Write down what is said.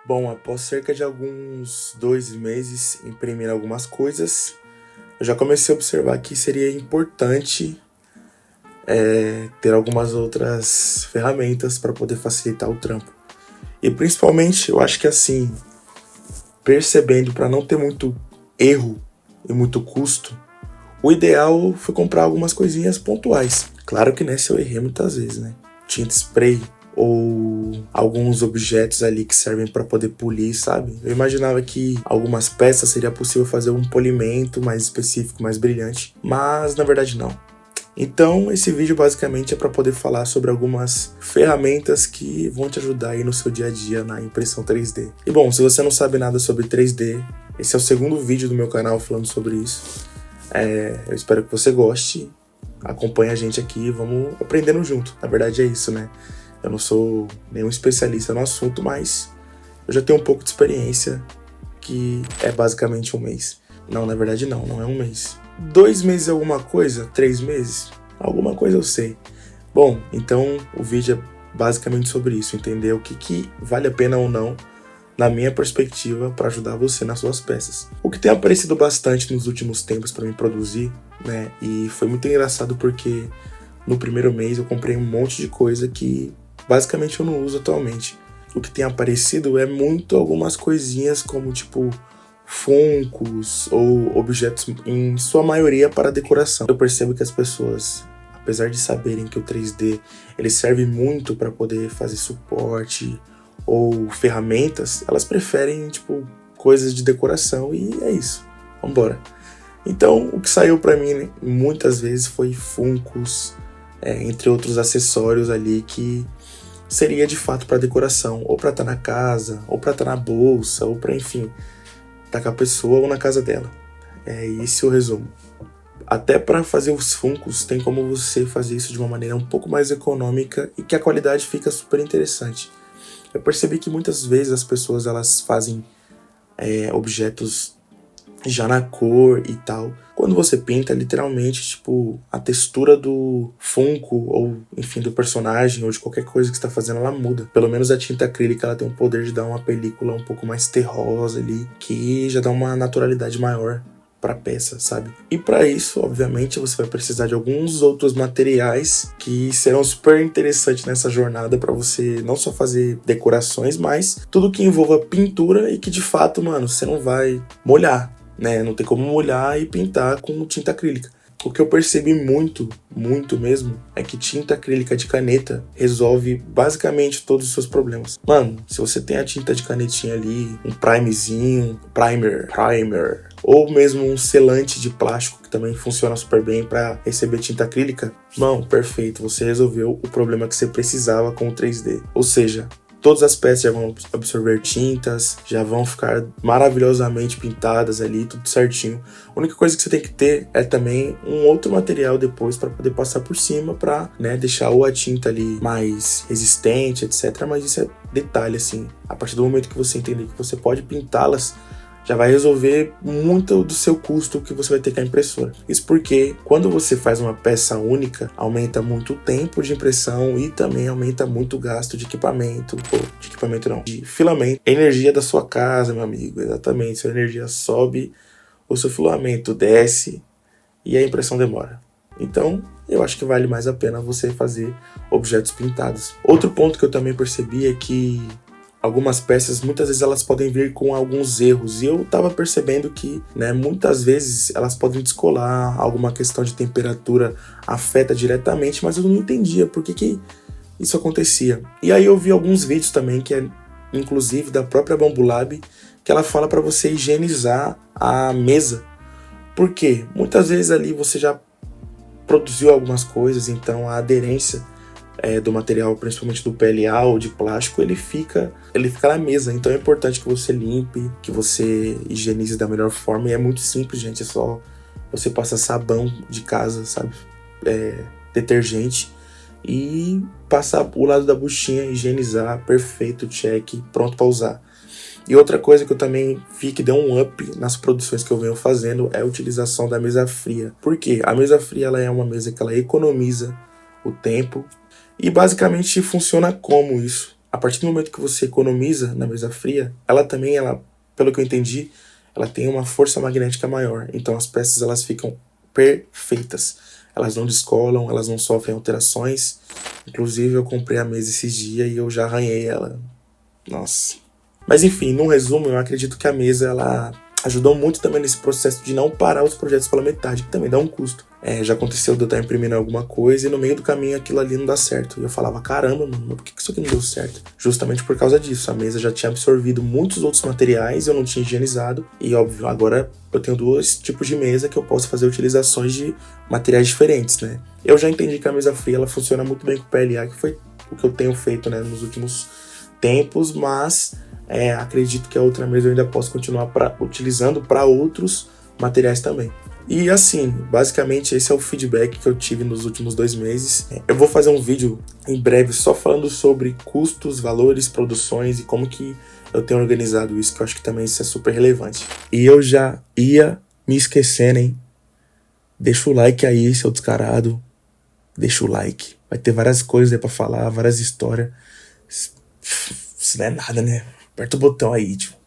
Bom, após cerca de alguns 2 meses imprimindo algumas coisas, eu já comecei a observar que seria importante ter algumas outras ferramentas para poder facilitar o trampo. E principalmente, eu acho que assim, percebendo para não ter muito erro e muito custo, o ideal foi comprar algumas coisinhas pontuais. Claro que nessa eu errei muitas vezes, né? Tinta spray ou alguns objetos ali que servem para poder polir, sabe? Eu imaginava que algumas peças seria possível fazer um polimento mais específico, mais brilhante, mas na verdade não. Então, esse vídeo basicamente é para poder falar sobre algumas ferramentas que vão te ajudar aí no seu dia a dia na impressão 3D. E bom, se você não sabe nada sobre 3D, esse é o segundo vídeo do meu canal falando sobre isso. Eu espero que você goste, acompanhe a gente aqui, vamos aprendendo junto. Na verdade é isso, né? Eu não sou nenhum especialista no assunto, mas eu já tenho um pouco de experiência, que é basicamente um mês. Não, na verdade não é um mês. 2 meses alguma coisa? 3 meses? Alguma coisa eu sei. Bom, então o vídeo é basicamente sobre isso, entender o que vale a pena ou não, na minha perspectiva, para ajudar você nas suas peças. O que tem aparecido bastante nos últimos tempos para mim produzir, né? E foi muito engraçado porque no primeiro mês eu comprei um monte de coisa que basicamente eu não uso atualmente. O que tem aparecido é muito algumas coisinhas como tipo funcos ou objetos em sua maioria para decoração. Eu percebo que as pessoas, apesar de saberem que o 3D ele serve muito para poder fazer suporte ou ferramentas, elas preferem tipo coisas de decoração e é isso. Vambora. Então, o que saiu para mim, né, muitas vezes foi funcos, entre outros acessórios ali que seria de fato para decoração, ou para estar na casa, ou para estar na bolsa, ou para enfim, tá com a pessoa ou na casa dela. É esse o resumo. Até para fazer os funcos, tem como você fazer isso de uma maneira um pouco mais econômica e que a qualidade fica super interessante. Eu percebi que muitas vezes as pessoas elas fazem objetos já na cor e tal. Quando você pinta, literalmente, tipo, a textura do funko ou, enfim, do personagem ou de qualquer coisa que você está fazendo, ela muda. Pelo menos a tinta acrílica, ela tem o poder de dar uma película um pouco mais terrosa ali, que já dá uma naturalidade maior para peça, sabe? E para isso, obviamente, você vai precisar de alguns outros materiais que serão super interessantes nessa jornada para você não só fazer decorações, mas tudo que envolva pintura e que de fato, mano, você não vai molhar, né? Não tem como molhar e pintar com tinta acrílica. O que eu percebi muito mesmo, é que tinta acrílica de caneta resolve basicamente todos os seus problemas. Mano, se você tem a tinta de canetinha ali, um primer, ou mesmo um selante de plástico que também funciona super bem para receber tinta acrílica, mano, perfeito, você resolveu o problema que você precisava com o 3D. Ou seja, todas as peças já vão absorver tintas, já vão ficar maravilhosamente pintadas ali, tudo certinho. A única coisa que você tem que ter é também um outro material depois para poder passar por cima para, né, deixar ou a tinta ali mais resistente, etc. Mas isso é detalhe, assim. A partir do momento que você entender que você pode pintá-las, já vai resolver muito do seu custo que você vai ter com a impressora. Isso porque quando você faz uma peça única, aumenta muito o tempo de impressão e também aumenta muito o gasto de equipamento, de filamento. Energia da sua casa, meu amigo, exatamente. Sua energia sobe, o seu filamento desce e a impressão demora. Então, eu acho que vale mais a pena você fazer objetos pintados. Outro ponto que eu também percebi é que algumas peças, muitas vezes elas podem vir com alguns erros. E eu tava percebendo que, né, muitas vezes elas podem descolar, alguma questão de temperatura afeta diretamente, mas eu não entendia por que isso acontecia. E aí eu vi alguns vídeos também, que é inclusive da própria Bambu Lab, que ela fala para você higienizar a mesa. Por quê? Muitas vezes ali você já produziu algumas coisas, então a aderência do material, principalmente do PLA ou de plástico, ele fica na mesa. Então é importante que você limpe, que você higienize da melhor forma. E é muito simples, gente. É só você passar sabão de casa, sabe? Detergente. E passar o lado da buchinha, higienizar, perfeito, check, pronto para usar. E outra coisa que eu também vi que deu um up nas produções que eu venho fazendo é a utilização da mesa fria. Por quê? A mesa fria ela é uma mesa que ela economiza o tempo. E basicamente funciona como isso? a partir do momento que você economiza na mesa fria, ela também, pelo que eu entendi, ela tem uma força magnética maior. Então as peças elas ficam perfeitas. Elas não descolam, elas não sofrem alterações. Inclusive eu comprei a mesa esses dias e eu já arranhei ela. Nossa. Mas enfim, no resumo, eu acredito que a mesa ela ajudou muito também nesse processo de não parar os projetos pela metade, que também dá um custo. Já aconteceu de eu estar imprimindo alguma coisa e no meio do caminho aquilo ali não dá certo. E eu falava, caramba, mano, por que isso aqui não deu certo? Justamente por causa disso. A mesa já tinha absorvido muitos outros materiais, eu não tinha higienizado. E óbvio, agora eu tenho 2 tipos de mesa que eu posso fazer utilizações de materiais diferentes, né? Eu já entendi que a mesa fria ela funciona muito bem com PLA, que foi o que eu tenho feito, né, nos últimos tempos, mas acredito que a outra mesa eu ainda posso continuar utilizando para outros materiais também. E assim, basicamente esse é o feedback que eu tive nos últimos 2 meses. Eu vou fazer um vídeo em breve só falando sobre custos, valores, produções e como que eu tenho organizado isso, que eu acho que também isso é super relevante. E eu já ia me esquecendo, hein? Deixa o like aí, seu descarado. Deixa o like. Vai ter várias coisas aí pra falar, várias histórias. Isso não é nada, né? Aperta o botão aí, tipo.